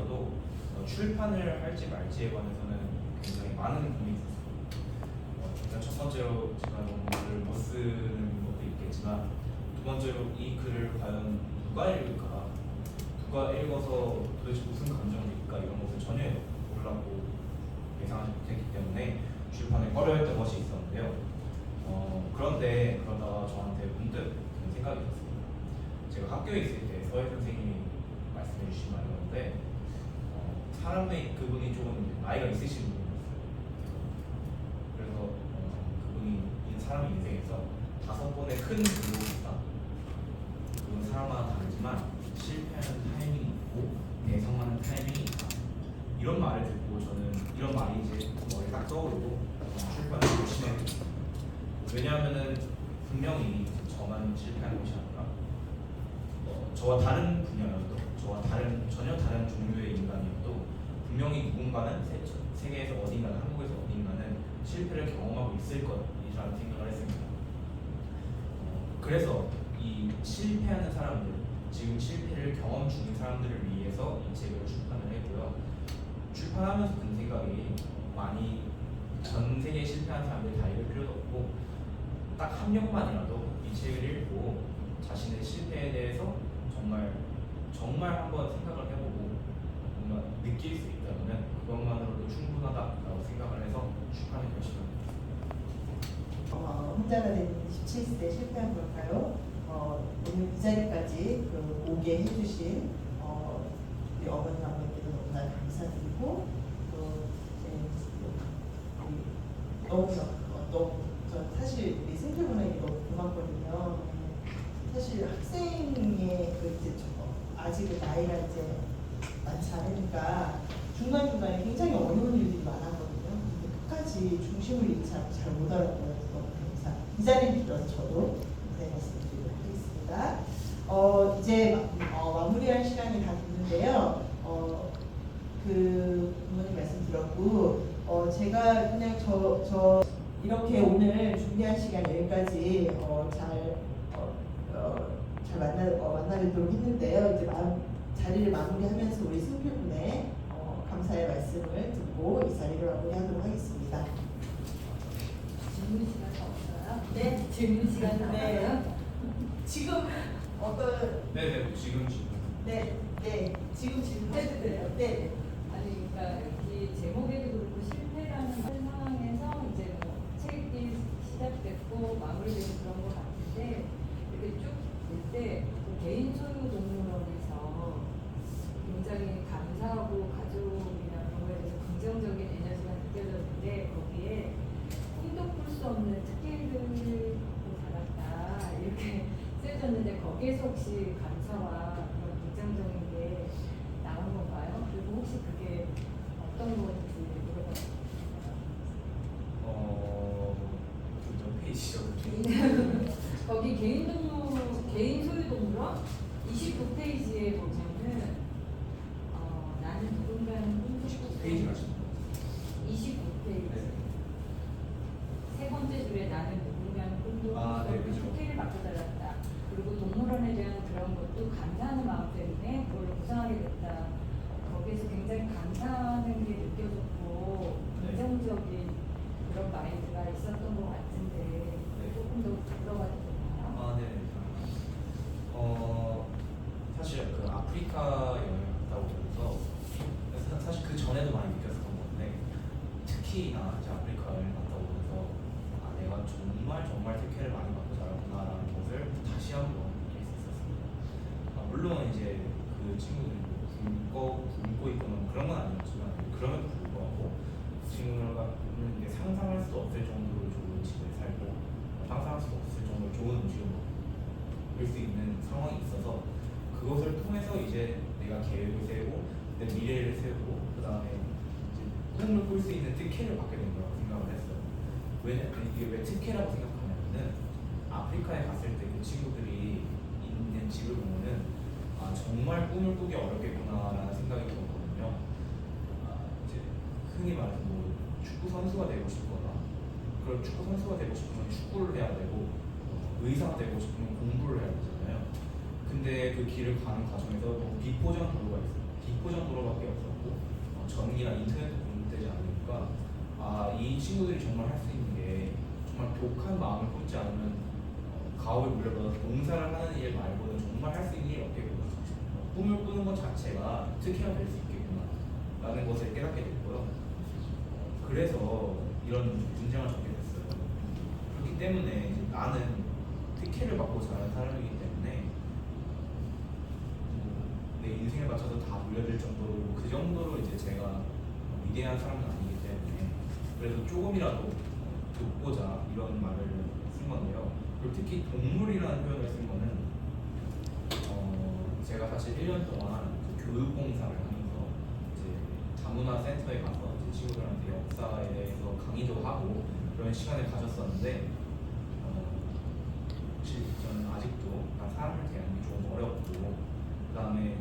저도 출판을 할지 말지에 관해서는 굉장히 많은 고민이 있었어요. 일단 첫 번째로 제가 너무 글을 못 쓰는 것도 있겠지만, 두 번째로 이 글을 과연 누가 읽을까, 누가 읽어서 도대체 무슨 감정일까, 이런 것을 전혀 몰랐고 예상하지 못했기 때문에 출판을 꺼려했던 것이 있었는데요. 그런데 그러다가 저한테 문득 드는 생각이 있었습니다. 제가 학교에 있을 때 서예 선생님이 말씀해 주신 말이었는데, 사람의 그분이 조금 나이가 있으신 분이었어요. 그래서 그분이 이 사람의 인생에서 5번의 큰 굴곡이 있다. 그건 사람마다 다르지만 실패하는 타이밍이 있고 대성하는 타이밍이 있다. 이런 말을 듣고 저는 이런 말이 이제 머리에 딱 떠오르고 출판을 열심히 했거든요. 왜냐하면은 분명히 저만 실패한 것이 아니라 저와 다른 분야여도, 저와 전혀 다른 종류의 인간이어도 분명히 누군가는 세계에서 어딘가는, 한국에서 어딘가는 실패를 경험하고 있을 것이라는 생각을 했습니다. 그래서 이 실패하는 사람들, 지금 실패를 경험 중인 사람들을 위해서 이 책을 출판을 했고요. 출판하면서 든 생각이, 많이 전 세계에 실패한 사람들 다 읽을 필요도 없고 딱 한 명만이라도 이 책을 읽고 자신의 실패에 대해서 정말 한번 생각을 해보고 뭔가 느낄 수 있다면 그것만으로도 충분하다라고 생각을 해서 출판을 결심합니다. 혼자가 된 17세 실패한 걸까요? 오늘 이 자리까지 오게 해주신 우리 어머니 아버님께도 너무나 감사드리고, 또 저 사실 우리 생태문화에 너무 고맙거든요. 사실 학생의 아직은 나이가 이제 많지 않으니까 중간중간에 굉장히 어려운 일들이 많았거든요. 근데 끝까지 중심을 잃지 않고 잘 못 알아보여서 너무 감사. 이 자리를 빌어서 저도 감사의 말씀드리도록 하겠습니다. 이제 마무리할 시간이 다 됐는데요. 부모님 말씀 들었고, 제가 그냥 이렇게 오늘 준비한 시간 여기까지 잘 만나뵙도록 했는데요. 이제 자리를 마무리하면서 우리 승필분의 감사의 말씀을 듣고 이 자리를 마무리하도록 하겠습니다. 질문 시간 없어요? 네, 질문 시간 네. 없어요? 지금 어떤 네, 지금 네, 지금 질문해도 돼요. 네. 아니, 그러니까 이 제목에도 그렇고 실패라는 상황에서 이제 뭐 책이 시작됐고 마무리되고 그런 것 같은데, 이렇게 쭉 볼 때 개인 소유 동물원에서 굉장히 감사하고 가족이나 그런 거에 대해서 긍정적인 에너지가 느껴졌는데, 거기에 꿈도 꿀 수 없는 특기를 갖고 살았다 이렇게 쓰여졌는데, 거기에서 혹시 감사와 그런 긍정적인 게 나온 건가요? 그리고 혹시 그게 어떤 건지 물어봐도 몇 페이지죠? 거기 개인 소유 동물원 29페이지에 보면은 나는 누군가는 꿈도 29페이지 가시면 29페이지 세 번째 줄에 나는 누군가는 꿈도 네, 그죠. 특기를 바꿔달랐다. 그리고 동물원에 대한 그런 것도 감사하는 마음 때문에 그걸 구상하게 됐다. 거기에서 굉장히 감사하는 게 느껴졌고 긍정적인 그런 마인드가 있었던 것 같은데 조금 더 들어가도 되나요? 네. 사실 그 아프리카 여행 갔다 오면서 사실 그 전에도 많이 느꼈었던 건데, 특히나 이제 아프리카 여행 갔다 오면서 내가 정말 특혜를 많이 받고 자랐구나라는 것을 다시 한번 느낄 수 있었습니다. 물론 이제 그 친구들이 굶고 있거나 그런 건 아니었지만, 그럼에도 불구하고 친구가 이제 상상할 수도 없을 정도로 좋은 집에 살고 상상할 수도 없을 정도로 좋은 음식을 먹을 수 있는 상황이 있어서, 그것을 통해서 이제 내가 계획을 세우고 내 미래를 세우고 그 다음에 이제 꿈을 꿀 수 있는 특혜를 받게 된 거라고 생각을 했어요. 이게 왜 특혜라고 생각하냐면은, 아프리카에 갔을 때 그 친구들이 있는 집을 보면은 정말 꿈을 꾸기 어렵겠구나라는 생각이 들었거든요. 이제 흔히 말해서 뭐 축구 선수가 되고 싶거나, 그런 축구 선수가 되고 싶으면 축구를 해야 되고, 의사가 되고 싶으면 공부를 해야 되잖아요. 근데 그 길을 가는 과정에서 비포장 도로가 있어요. 득보 정도로밖에 없었고 전기나 인터넷도 공급되지 않으니까 이 친구들이 정말 할 수 있는 게 정말 독한 마음을 품지 않으면 가업에 물려받아서 봉사를 하는 일 말고는 정말 할 수 있는 일이 없겠구나. 꿈을 꾸는 것 자체가 특혜가 될 수 있겠구나 라는 것을 깨닫게 됐고요. 그래서 이런 문장을 적게 됐어요. 그렇기 때문에 이제 나는 특혜를 받고 자란 사람이기 때문에 내 인생을 바쳐서 다 물려줄 정도로 그 정도로 이제 제가 위대한 사람은 아니기 때문에 그래서 조금이라도 돕고자 이런 말을 쓴 건데요. 그리고 특히 동물이라는 표현을 쓴 거는 제가 사실 1년 동안 그 교육봉사를 하면서 이제 다문화 센터에 가서 이제 친구들한테 역사에 대해서 강의도 하고 그런 시간을 가졌었는데 혹시 저는 아직도 사람을 대하는 게 좀 어렵고 그 다음에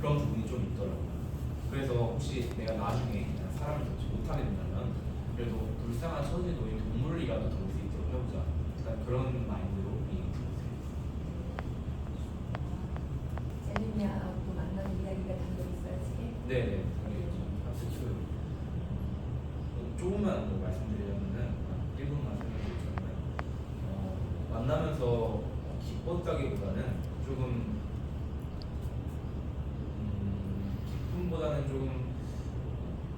그런 부분이 좀 있더라고요. 그래서 혹시 내가 나중에 사람을 돕지 못하게 된다면 그래도 불쌍한 처지에 놓인 동물이라도 도울 수 있도록 해보자. 그런 마인드로 이 재밌냐고 만나는 이야기가 담겨 있어요, 책에? 네네. 스튜 조금만 더 말씀드리자면은 1분만 설명드리자면 만나면서 기뻤다기보다는 조금 기쁨보다는 조금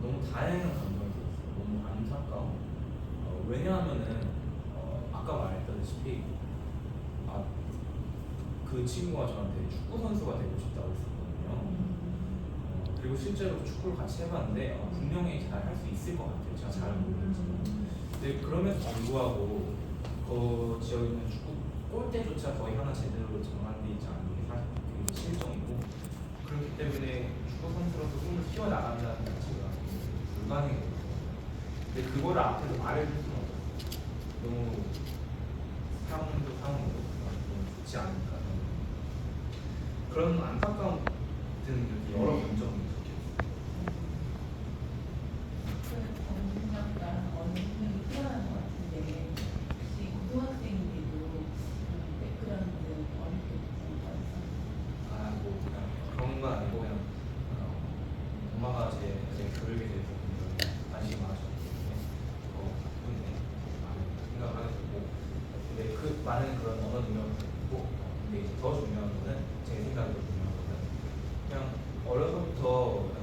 너무 다양한 감정이 들었어요. 너무 안타까워. 왜냐하면은 아까 말했다시피 그 친구가 저한테 축구 선수가 되고 싶다고 했었거든요. 그리고 실제로 축구를 같이 해봤는데 분명히 잘 할 수 있을 것 같아요. 제가 잘은 모르겠지만. 근데 그럼에도 불구하고 그 지역에 있는 축구 골대조차 거의 하나 제대로 정한돼 있지 않은 게 사실 되게 실정이고 그렇기 때문에 축구 선수로서 꿈을 키워나간다는 자체가 불가능해요. 근데 그거를 앞에서 말해줄 수는 없어요. 너무 상황도 상황이고 너무 좋지 않을까. 그런 안타까움 드는 이렇게 여러 감정이 적혀있어요. 정신학과 어느 분이 태어난 것 같은데 혹시 고등학생인데도 백그라운드 어렵게 붙은 뭐 그냥 그런 건 아니고 그냥 엄마가 제 교육에 대해서 굉장히 관심이 많으셨기 때문에 덕분에 많은 생각을 하게 됐고 근데 그 많은 그런 언어 능력을 가지고 근데 이제 더 중요한 거는 제 생각에 더 중요한 거는 그냥 어려서부터 그냥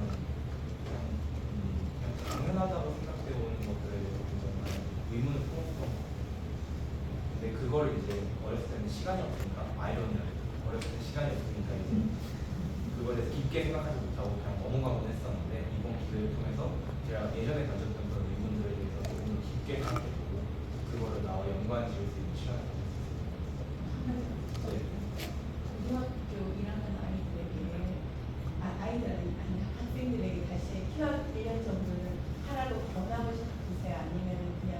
당연하다고 생각되어 오는 것들에 대해서 굉장히 많은 의문을 품었던 것 같아요. 근데 그걸 이제 어렸을 때는 시간이 없으니까 아이러니하게 어렸을 때 시간이 없으니까 이제 그거에 대해서 깊게 생각하지 못하고 그냥 어문과문 했었는데 이번 기회를 통해서 제가 예전에 가졌던 그런 의문들에 대해서 조금 더 깊게 생각해보고 그거를 나와 연관 지을 수 있는 시간을 가졌습니다. 고등학교 1학년 아이들에게 아니 학생들에게 다시 키워 1년 정도는 하라고 권하고 싶으세요? 아니면 그냥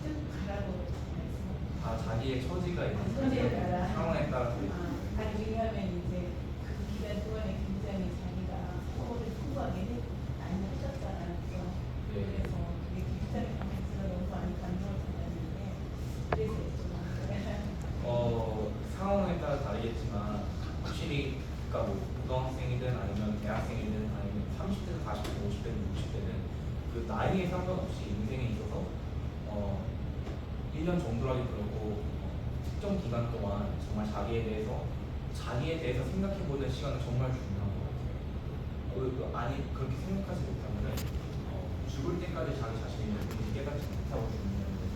쭉 가라고 말씀하세요? 자기의 처지가 있는 처지에 따라. 상황에 따라서 아니 왜냐하면 이제 그 기간 동안에 굉장히 자기가 서울을 풍부하게 많이 하셨잖아요. 그래서 그게 굉장히 강해지가 너무 많이 감동을 받았는데 그래서 여쭤봤어요. 상황에 따라 다르겠지만 확실히 그러니까 뭐 고등학생이든 아니면 대학생이든 아니면 30대든 40대든 50대든 60대든 그 나이에 상관없이 인생에 있어서 1년 정도라기보다도 특정 기간 동안 정말 자기에 대해서 생각해보는 시간은 정말 중요한 것 같아요. 아니 그렇게 생각하지 못하면은 죽을 때까지 자기 자신이 누군지 깨닫지 못하고 죽는 것은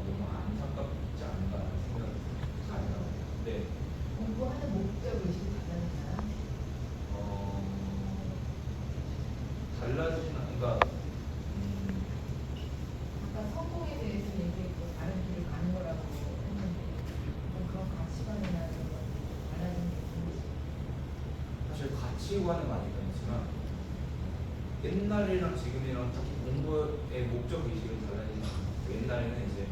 너무 안타깝지 않은가라는 생각이 들어요. 네. 공부하는 목적 의식이 달라졌나요? 달라지진 그러니까 아까 성공에 대해서 얘기했고 다른 길을 가는 거라고 했는데 그런 가치관이나 이런 건 달라진 게 있는지. 사실 가치관은 많이 변했지만 옛날이랑 지금이랑 특히 공부의 목적 의식은 달라지지 않아요. 옛날에는 이제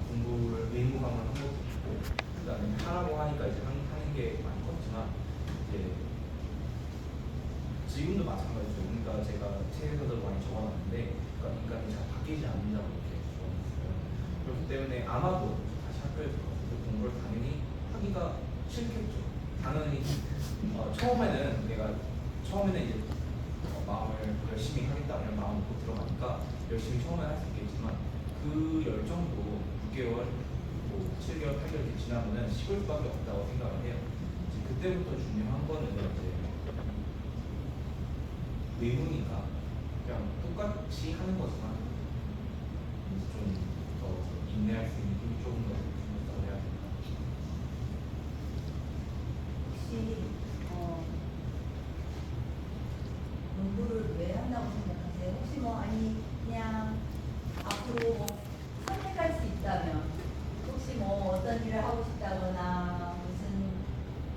공부를 의무감을 한 것도 있고 그다음에 하라고 하니까 이제 하는 게 많이 컸지만 이제 지금도 마찬가지죠. 그러니까 제가 책에서도 많이 적어놨는데 그러니까 인간이 잘 바뀌지 않는다고 이렇게 적어놨어요. 그렇기 때문에 아마도 다시 학교에 들어가서 공부를 당연히 하기가 싫겠죠. 당연히 처음에는 이제 마음을 열심히 하겠다 이런 마음을 먹고 들어가니까 열심히 처음에 할 수 있겠지만 그 열정도 6개월, 뭐 7개월, 8개월 이렇게 지나면은 식을 수밖에 없다고 생각을 해요. 이제 그때부터 중요한 거는 이제 의무니까 그냥 똑같이 하는 거지만 좀 더 인내할 수 있는 힘이 조금 더 생겼다고 해야 될까. 혹시 공부를 왜 한다고 생각하세요? 혹시 뭐 아니 그냥 앞으로 뭐 선택할 수 있다면 혹시 뭐 어떤 일을 하고 싶다거나 무슨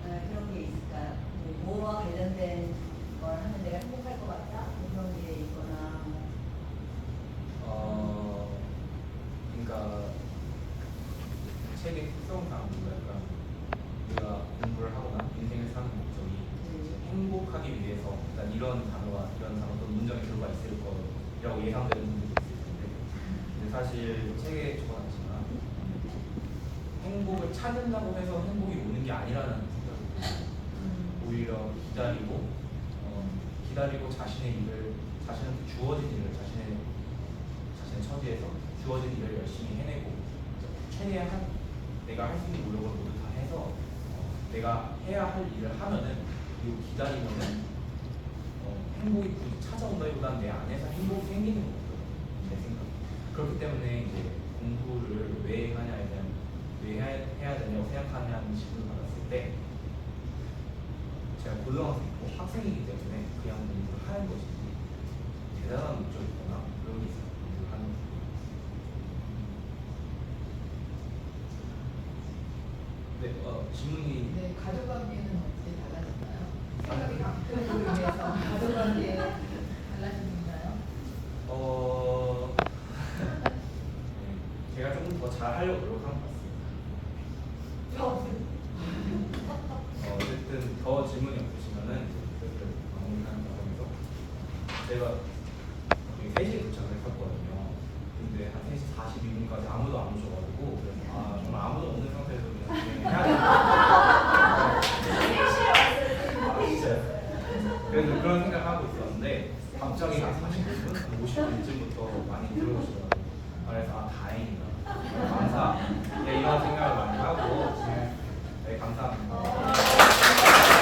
그런 게 있을까요? 뭐와 관련된 걸 하면 내가 행복할 것 같다? 뭐 그런 게 있거나 그러니까 책의 특성상 약간 우리가 공부를 하거나 인생을 사는 목적이 이제 행복하기 위해서 일단 이런 단어와 이런 단어도 문장에 들어가 있을 거라고 예상되는 분들도 있을 텐데 근데 사실 책에 적어놨지만 행복을 찾는다고 해서 행복이 오는 게 아니라는 생각이 들어요. 오히려 기다리고 자신의 일을 자신한테 주어진 일을 자신의 처지에서 주어진 일을 열심히 해내고 최대한 내가 할 수 있는 노력을 모두 다 해서 내가 해야 할 일을 하면은 그리고 기다리면은 행복이 굳이 찾아온다기보다는 내 안에서 행복이 생기는 거거든요. 제 생각. 그렇기 때문에 이제 공부를 왜 하냐에 대한 왜 해야 되냐고 생각하냐는 질문을 받았을 때 제가 고등학생이고 학생이기 때문에 그냥 공부를 하는 것이지 대단한 목적이 있거나 그런 게 있어요. 공부를 하는 거. 네, 질문이 네, 가족관계는 어떻게 달라졌나요? 생각이 바뀌는 위해서 가족관계 달라지는가요? 네, 제가 조금 더 잘하려고 노력한 것 같습니다. 어쨌든 더 질문이 없으시면은 그것을 마무리하는 과정에서 제가 3시에 도착을 했었거든요. 근데 한 3시 42분까지 아무도 안 오셔가지고 그래서 정말 아무도 없는 상태에서 그냥 진행해야 되나? 진짜. 그래서 그런 생각을 하고 있었는데 갑자기 한 40분, 50분쯤부터 많이 들어오시더라고요. 그래서 다행이다. 감사. 네, 이런 생각을 많이 하고 네, 감사합니다.